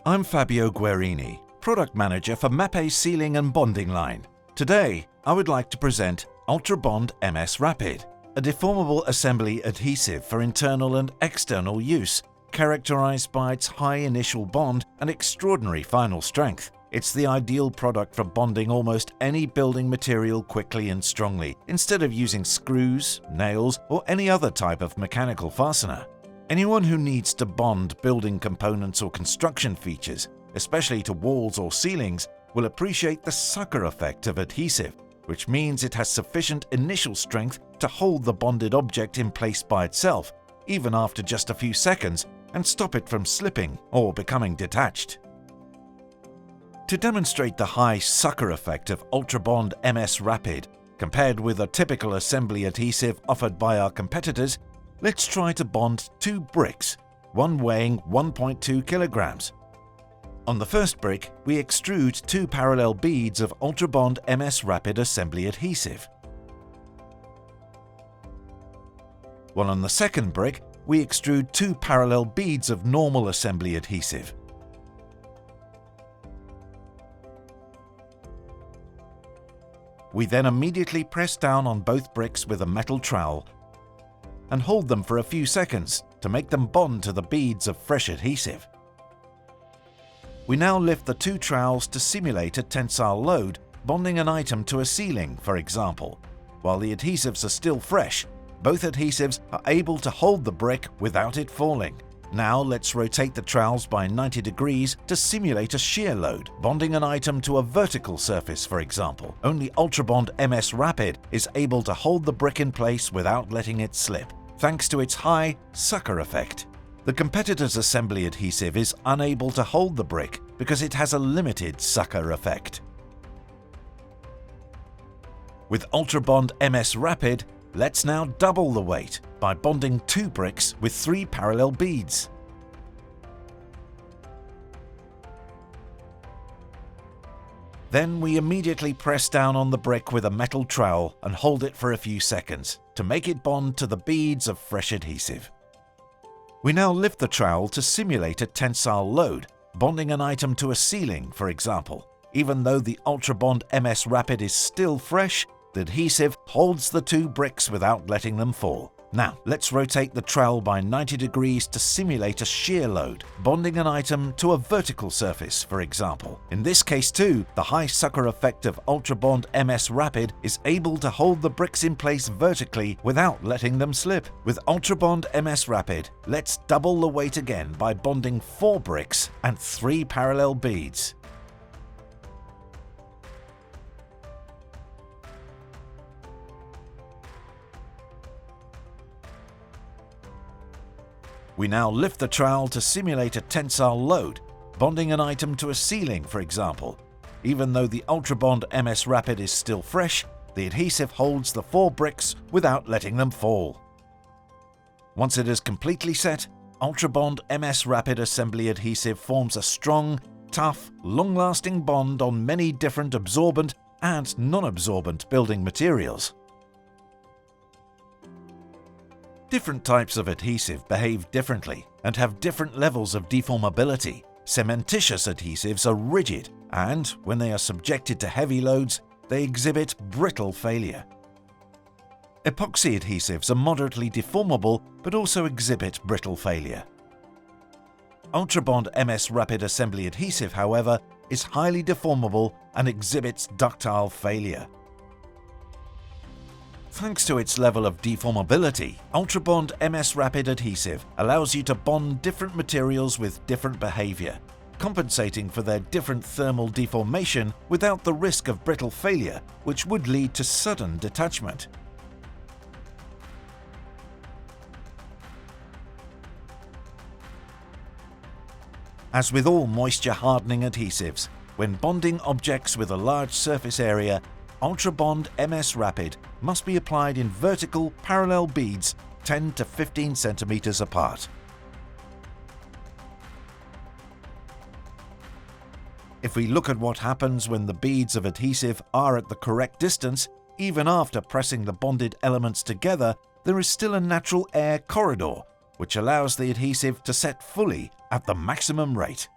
I'm Fabio Guerini, Product Manager for Mapei Sealing and Bonding Line. Today, I would like to present Ultrabond MS Rapid, a deformable assembly adhesive for internal and external use, characterized by its high initial bond and extraordinary final strength. It's the ideal product for bonding almost any building material quickly and strongly, instead of using screws, nails, or any other type of mechanical fastener. Anyone who needs to bond building components or construction features, especially to walls or ceilings, will appreciate the sucker effect of adhesive, which means it has sufficient initial strength to hold the bonded object in place by itself, even after just a few seconds, and stop it from slipping or becoming detached. To demonstrate the high sucker effect of Ultrabond MS Rapid, compared with a typical assembly adhesive offered by our competitors, let's try to bond two bricks, one weighing 1.2 kilograms. On the first brick, we extrude two parallel beads of Ultrabond MS Rapid assembly adhesive. While on the second brick, we extrude two parallel beads of normal assembly adhesive. We then immediately press down on both bricks with a metal trowel and hold them for a few seconds to make them bond to the beads of fresh adhesive. We now lift the two trowels to simulate a tensile load, bonding an item to a ceiling, for example. While the adhesives are still fresh, both adhesives are able to hold the brick without it falling. Now let's rotate the trowels by 90 degrees to simulate a shear load, bonding an item to a vertical surface, for example. Only Ultrabond MS Rapid is able to hold the brick in place without letting it slip, thanks to its high sucker effect. The competitor's assembly adhesive is unable to hold the brick because it has a limited sucker effect. With Ultrabond MS Rapid, let's now double the weight by bonding two bricks with three parallel beads. Then we immediately press down on the brick with a metal trowel and hold it for a few seconds to make it bond to the beads of fresh adhesive. We now lift the trowel to simulate a tensile load, bonding an item to a ceiling, for example. Even though the Ultrabond MS Rapid is still fresh, the adhesive holds the two bricks without letting them fall. Now, let's rotate the trowel by 90 degrees to simulate a shear load, bonding an item to a vertical surface, for example. In this case too, the high sucker effect of Ultrabond MS Rapid is able to hold the bricks in place vertically without letting them slip. With Ultrabond MS Rapid, let's double the weight again by bonding four bricks and three parallel beads. We now lift the trowel to simulate a tensile load, bonding an item to a ceiling, for example. Even though the Ultrabond MS Rapid is still fresh, the adhesive holds the four bricks without letting them fall. Once it is completely set, Ultrabond MS Rapid assembly adhesive forms a strong, tough, long-lasting bond on many different absorbent and non-absorbent building materials. Different types of adhesive behave differently and have different levels of deformability. Cementitious adhesives are rigid and, when they are subjected to heavy loads, they exhibit brittle failure. Epoxy adhesives are moderately deformable but also exhibit brittle failure. Ultrabond MS Rapid assembly adhesive, however, is highly deformable and exhibits ductile failure. Thanks to its level of deformability, Ultrabond MS Rapid adhesive allows you to bond different materials with different behavior, compensating for their different thermal deformation without the risk of brittle failure, which would lead to sudden detachment. As with all moisture-hardening adhesives, when bonding objects with a large surface area, Ultrabond MS Rapid must be applied in vertical parallel beads 10 to 15 centimeters apart. If we look at what happens when the beads of adhesive are at the correct distance, even after pressing the bonded elements together, there is still a natural air corridor, which allows the adhesive to set fully at the maximum rate.